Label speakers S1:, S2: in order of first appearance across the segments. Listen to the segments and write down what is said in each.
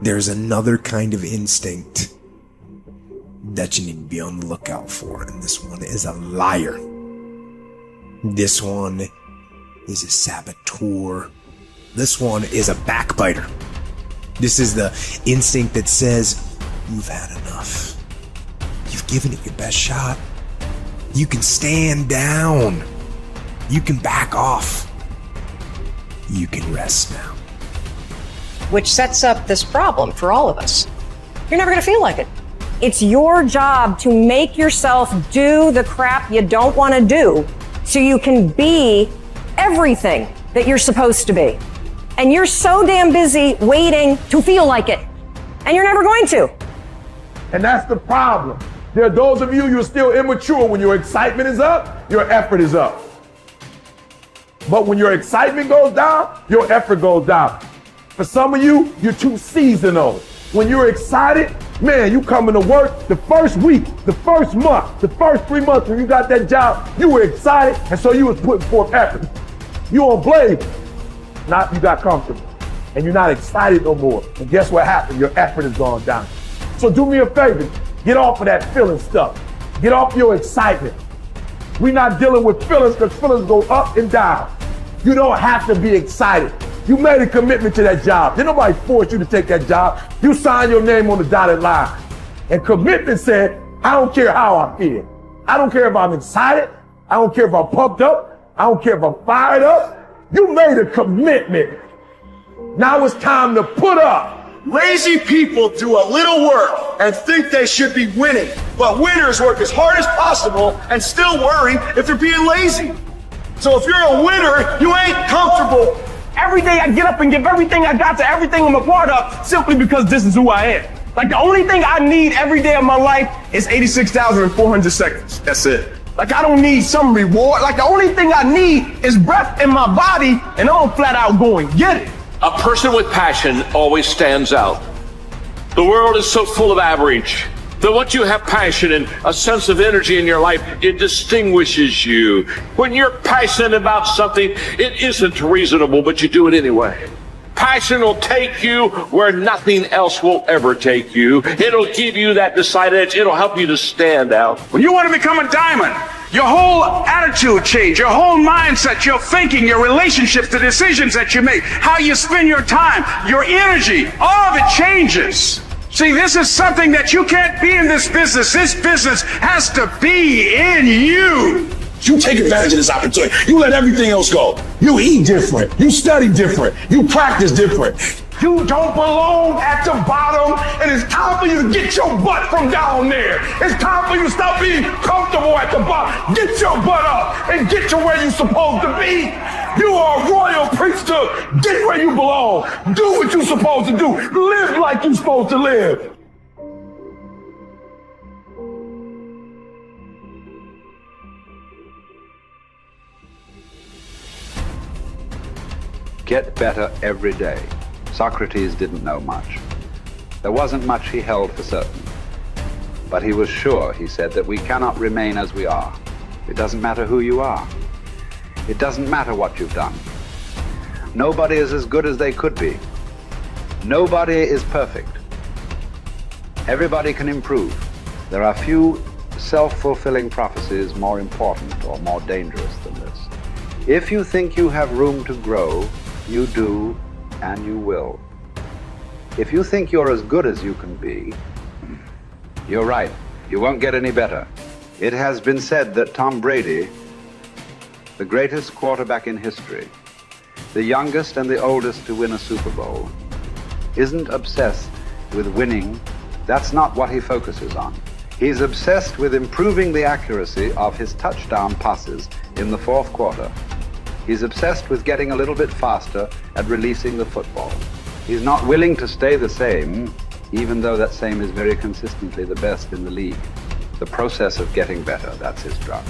S1: there's another kind of instinct that you need to be on the lookout for, and this one is a liar. This one is a saboteur. This one is a backbiter. This is the instinct that says, you've had enough. You've given it your best shot. You can stand down. You can back off. You can rest now.
S2: Which sets up this problem for all of us. You're never gonna feel like it.
S3: It's your job to make yourself do the crap you don't want to do so you can be everything that you're supposed to be. And you're so damn busy waiting to feel like it. And you're never going to.
S4: And that's the problem. There are those of you, you're still immature. When your excitement is up, your effort is up. But when your excitement goes down, your effort goes down. For some of you, you're too seasonal. When you're excited, man, you coming to work the first week, the first month, the first 3 months when you got that job, you were excited, and so you was putting forth effort. You on blade, you got comfortable, and you're not excited no more. And guess what happened? Your effort has gone down. So do me a favor, get off of that feeling stuff. Get off your excitement. We're not dealing with feelings because feelings go up and down. You don't have to be excited. You made a commitment to that job. Did nobody force you to take that job? You signed your name on the dotted line. And commitment said, I don't care how I feel. I don't care if I'm excited. I don't care if I'm pumped up. I don't care if I'm fired up. You made a commitment. Now it's time to put up.
S5: Lazy people do a little work and think they should be winning, but winners work as hard as possible and still worry if they're being lazy. So if you're a winner, you ain't comfortable.
S6: Every day I get up and give everything I got to everything I'm a part of simply because this is who I am. Like the only thing I need every day of my life is 86,400 seconds. That's it. Like I don't need some reward. Like the only thing I need is breath in my body and I'm flat out going, get it.
S7: A person with passion always stands out. The world is so full of average that once you have passion and a sense of energy in your life, it distinguishes you. When you're passionate about something, it isn't reasonable, but you do it anyway. Passion will take you where nothing else will ever take you. It'll give you that decided edge. It'll help you to stand out.
S6: When you want to become a diamond, your whole attitude change, your whole mindset, your thinking, your relationships, the decisions that you make, how you spend your time, your energy, all of it changes. See, this is something that you can't be in this business. This business has to be in you.
S5: You take advantage of this opportunity. You let everything else go. You eat different. You study different. You practice different.
S6: You don't belong at the bottom, and it's time for you to get your butt from down there. It's time for you to stop being comfortable at the bottom. Get your butt up and get to where you're supposed to be. You are a royal priesthood. Get where you belong. Do what you're supposed to do. Live like you're supposed to live.
S8: Get better every day. Socrates didn't know much. There wasn't much he held for certain. But he was sure, he said, that we cannot remain as we are. It doesn't matter who you are. It doesn't matter what you've done. Nobody is as good as they could be. Nobody is perfect. Everybody can improve. There are few self-fulfilling prophecies more important or more dangerous than this. If you think you have room to grow, you do, and you will. If you think you're as good as you can be, you're right. You won't get any better. It has been said that Tom Brady, the greatest quarterback in history, the youngest and the oldest to win a Super Bowl, isn't obsessed with winning. That's not what he focuses on. He's obsessed with improving the accuracy of his touchdown passes in the fourth quarter. He's obsessed with getting a little bit faster at releasing the football. He's not willing to stay the same, even though that same is very consistently the best in the league. The process of getting better, that's his drug.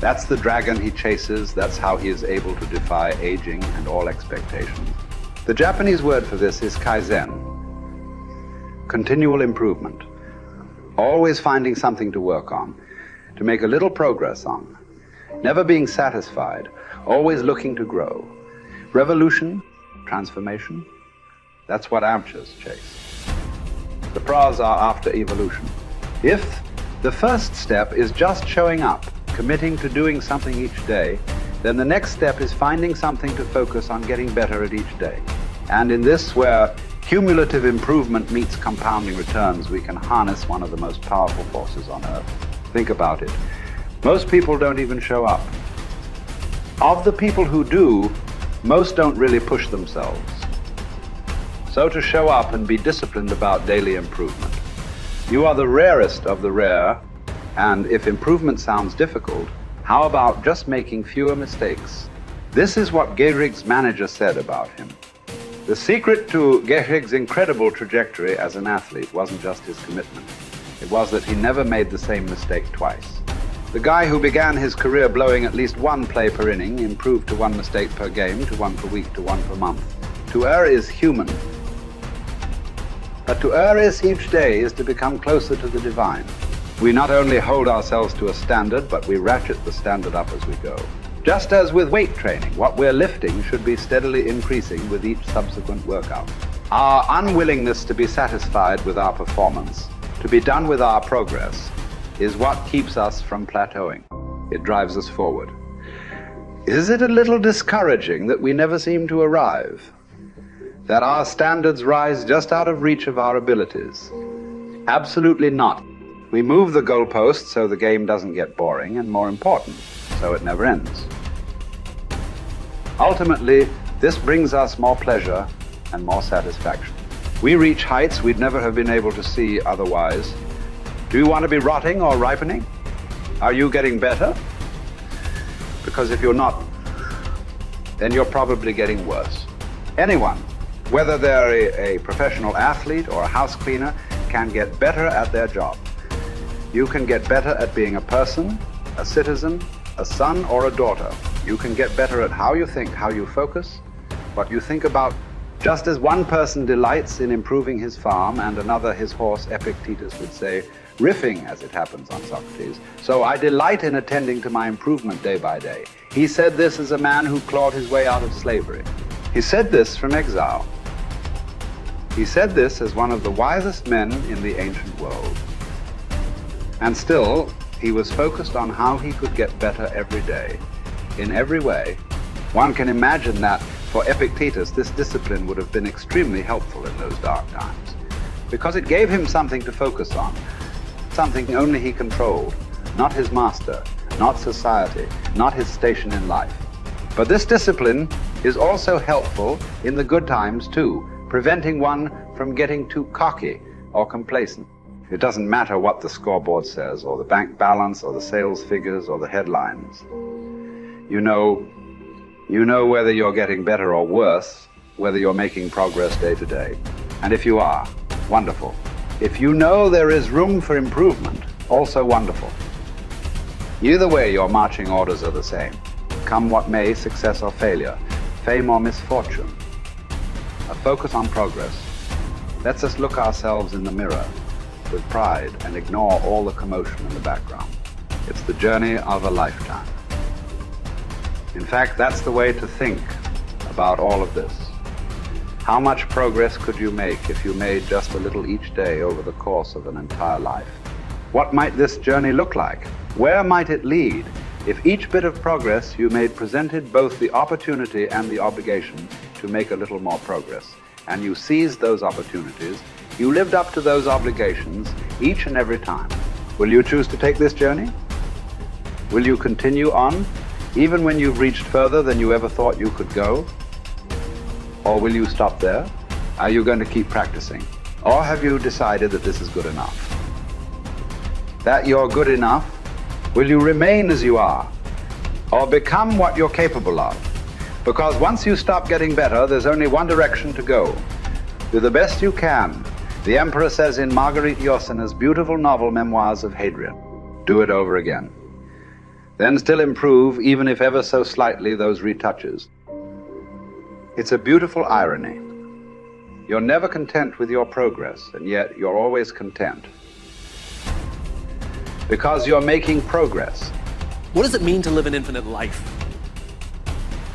S8: That's the dragon he chases. That's how he is able to defy aging and all expectations. The Japanese word for this is kaizen, continual improvement. Always finding something to work on, to make a little progress on. Never being satisfied, always looking to grow. Revolution, transformation, That's what amateurs chase. The pros are after evolution. If the first step is just showing up, committing to doing something each day, then the next step is finding something to focus on getting better at each day. And in this, where cumulative improvement meets compounding returns, we can harness one of the most powerful forces on earth. Think about it. Most people don't even show up. Of the people who do, most don't really push themselves. So to show up and be disciplined about daily improvement. You are the rarest of the rare, and if improvement sounds difficult, how about just making fewer mistakes? This is what Gehrig's manager said about him. The secret to Gehrig's incredible trajectory as an athlete wasn't just his commitment. It was that he never made the same mistake twice. The guy who began his career blowing at least one play per inning improved to one mistake per game, to one per week, to one per month. To err is human. But to err is each day is to become closer to the divine. We not only hold ourselves to a standard, but we ratchet the standard up as we go. Just as with weight training, what we're lifting should be steadily increasing with each subsequent workout. Our unwillingness to be satisfied with our performance, to be done with our progress, is what keeps us from plateauing. It drives us forward. Is it a little discouraging that we never seem to arrive? That our standards rise just out of reach of our abilities? Absolutely not. We move the goalpost so the game doesn't get boring, and more important, so it never ends. Ultimately, this brings us more pleasure and more satisfaction. We reach heights we'd never have been able to see otherwise. Do you want to be rotting or ripening? Are you getting better? Because if you're not, then you're probably getting worse. Anyone, whether they're a professional athlete or a house cleaner, can get better at their job. You can get better at being a person, a citizen, a son or a daughter. You can get better at how you think, how you focus, what you think about. Just as one person delights in improving his farm and another his horse, Epictetus would say, riffing as it happens on Socrates, so I delight in attending to my improvement day by day. He said this as a man who clawed his way out of slavery. He said this from exile. He said this as one of the wisest men in the ancient world. And still, he was focused on how he could get better every day, in every way. One can imagine that for Epictetus, this discipline would have been extremely helpful in those dark times, because it gave him something to focus on, something only he controlled, not his master, not society, not his station in life. But this discipline is also helpful in the good times too, preventing one from getting too cocky or complacent. It doesn't matter what the scoreboard says, or the bank balance, or the sales figures, or the headlines. You know whether you're getting better or worse, whether you're making progress day to day. And if you are, wonderful. If you know there is room for improvement, also wonderful. Either way, your marching orders are the same. Come what may, success or failure, fame or misfortune. A focus on progress lets us look ourselves in the mirror with pride and ignore all the commotion in the background. It's the journey of a lifetime. In fact, that's the way to think about all of this. How much progress could you make if you made just a little each day over the course of an entire life? What might this journey look like? Where might it lead if each bit of progress you made presented both the opportunity and the obligation to make a little more progress, and you seized those opportunities, you lived up to those obligations each and every time? Will you choose to take this journey? Will you continue on, even when you've reached further than you ever thought you could go? Or will you stop there? Are you going to keep practicing? Or have you decided that this is good enough? That you're good enough? Will you remain as you are? Or become what you're capable of? Because once you stop getting better, there's only one direction to go. Do the best you can. The Emperor says in Marguerite Yourcenar's beautiful novel Memoirs of Hadrian, do it over again. Then still improve, even if ever so slightly, those retouches. It's a beautiful irony. You're never content with your progress, and yet you're always content. Because you're making progress.
S9: What does it mean to live an infinite life?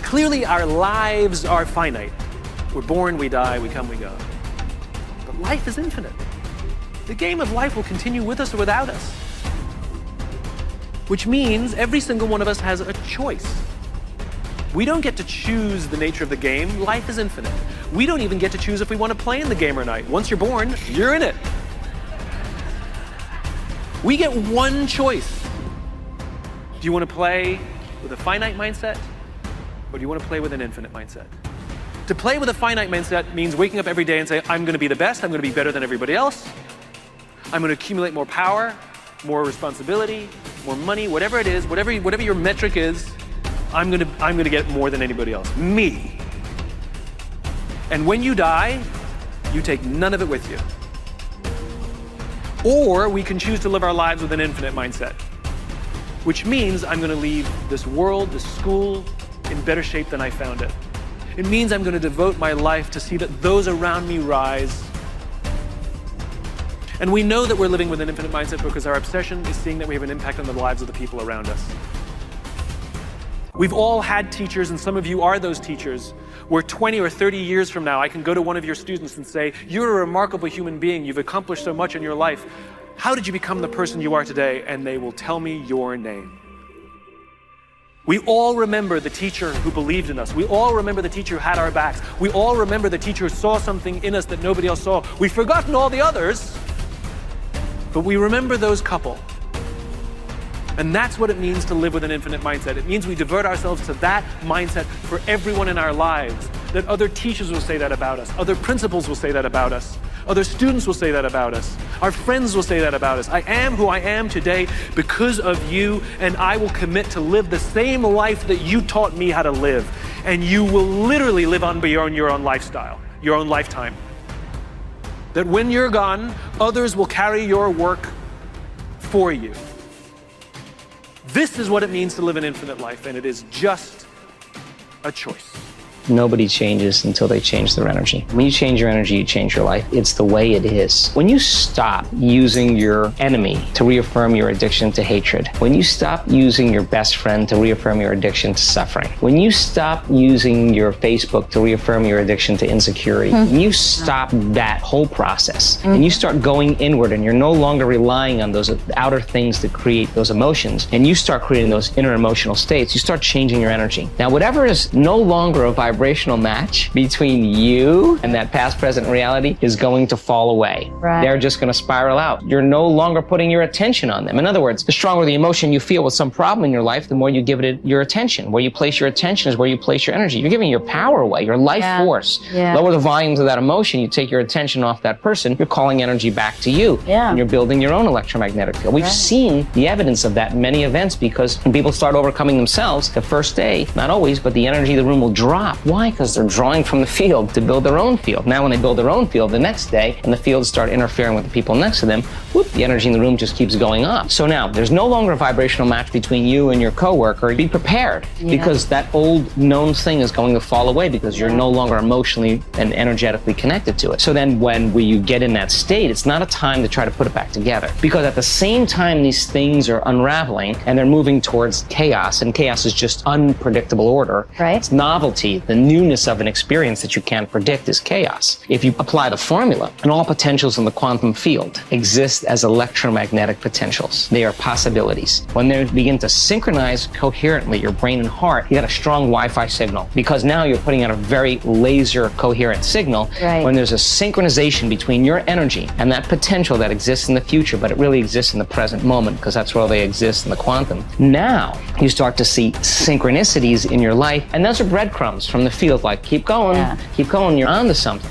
S9: Clearly, our lives are finite. We're born, we die, we come, we go. But life is infinite. The game of life will continue with us or without us. Which means every single one of us has a choice. We don't get to choose the nature of the game. Life is infinite. We don't even get to choose if we want to play in the game or not. Once you're born, you're in it. We get one choice. Do you want to play with a finite mindset, or do you want to play with an infinite mindset? To play with a finite mindset means waking up every day and say, I'm going to be the best, I'm going to be better than everybody else. I'm going to accumulate more power, more responsibility, more money, whatever it is, whatever your metric is, I'm going to get more than anybody else. Me. And when you die, you take none of it with you. Or we can choose to live our lives with an infinite mindset, which means I'm going to leave this world, this school, in better shape than I found it. It means I'm going to devote my life to see that those around me rise. And we know that we're living with an infinite mindset because our obsession is seeing that we have an impact on the lives of the people around us. We've all had teachers, and some of you are those teachers, where 20 or 30 years from now, I can go to one of your students and say, you're a remarkable human being, you've accomplished so much in your life. How did you become the person you are today? And they will tell me your name. We all remember the teacher who believed in us. We all remember the teacher who had our backs. We all remember the teacher who saw something in us that nobody else saw. We've forgotten all the others, but we remember those couple. And that's what it means to live with an infinite mindset. It means we divert ourselves to that mindset for everyone in our lives. That other teachers will say that about us. Other principals will say that about us. Other students will say that about us. Our friends will say that about us. I am who I am today because of you, and I will commit to live the same life that you taught me how to live. And you will literally live on beyond your own lifestyle, your own lifetime. That when you're gone, others will carry your work for you. This is what it means to live an infinite life, and it is just a choice.
S10: Nobody changes until they change their energy. When you change your energy, you change your life. It's the way it is. When you stop using your enemy to reaffirm your addiction to hatred, when you stop using your best friend to reaffirm your addiction to suffering, when you stop using your Facebook to reaffirm your addiction to insecurity, when you stop that whole process and you start going inward and you're no longer relying on those outer things that create those emotions, and you start creating those inner emotional states, you start changing your energy. Now, whatever is no longer a vibrational match between you and that past, present reality is going to fall away.
S11: Right.
S10: They're just going to spiral out. You're no longer putting your attention on them. In other words, the stronger the emotion you feel with some problem in your life, the more you give it your attention. Where you place your attention is where you place your energy. You're giving your power away, your life force. Lower the volumes of that emotion, you take your attention off that person, you're calling energy back to you. And you're building your own electromagnetic field. We've seen the evidence of that in many events, because when people start overcoming themselves, the first day, not always, but the energy of the room will drop. Why? Because they're drawing from the field to build their own field. Now when they build their own field the next day and the fields start interfering with the people next to them, whoop, the energy in the room just keeps going up. So now there's no longer a vibrational match between you and your coworker. Be prepared, because that old known thing is going to fall away because you're no longer emotionally and energetically connected to it. So then when you get in that state, it's not a time to try to put it back together, because at the same time these things are unraveling and they're moving towards chaos, and chaos is just unpredictable order. It's novelty, the newness of an experience that you can't predict is chaos. If you apply the formula, and all potentials in the quantum field exist as electromagnetic potentials. They are possibilities. When they begin to synchronize coherently, your brain and heart, you got a strong Wi-Fi signal, because now you're putting out a very laser coherent signal. When there's a synchronization between your energy and that potential that exists in the future, but it really exists in the present moment, because that's where they exist in the quantum. Now you start to see synchronicities in your life, and those are breadcrumbs from the field, like keep going, you're onto something.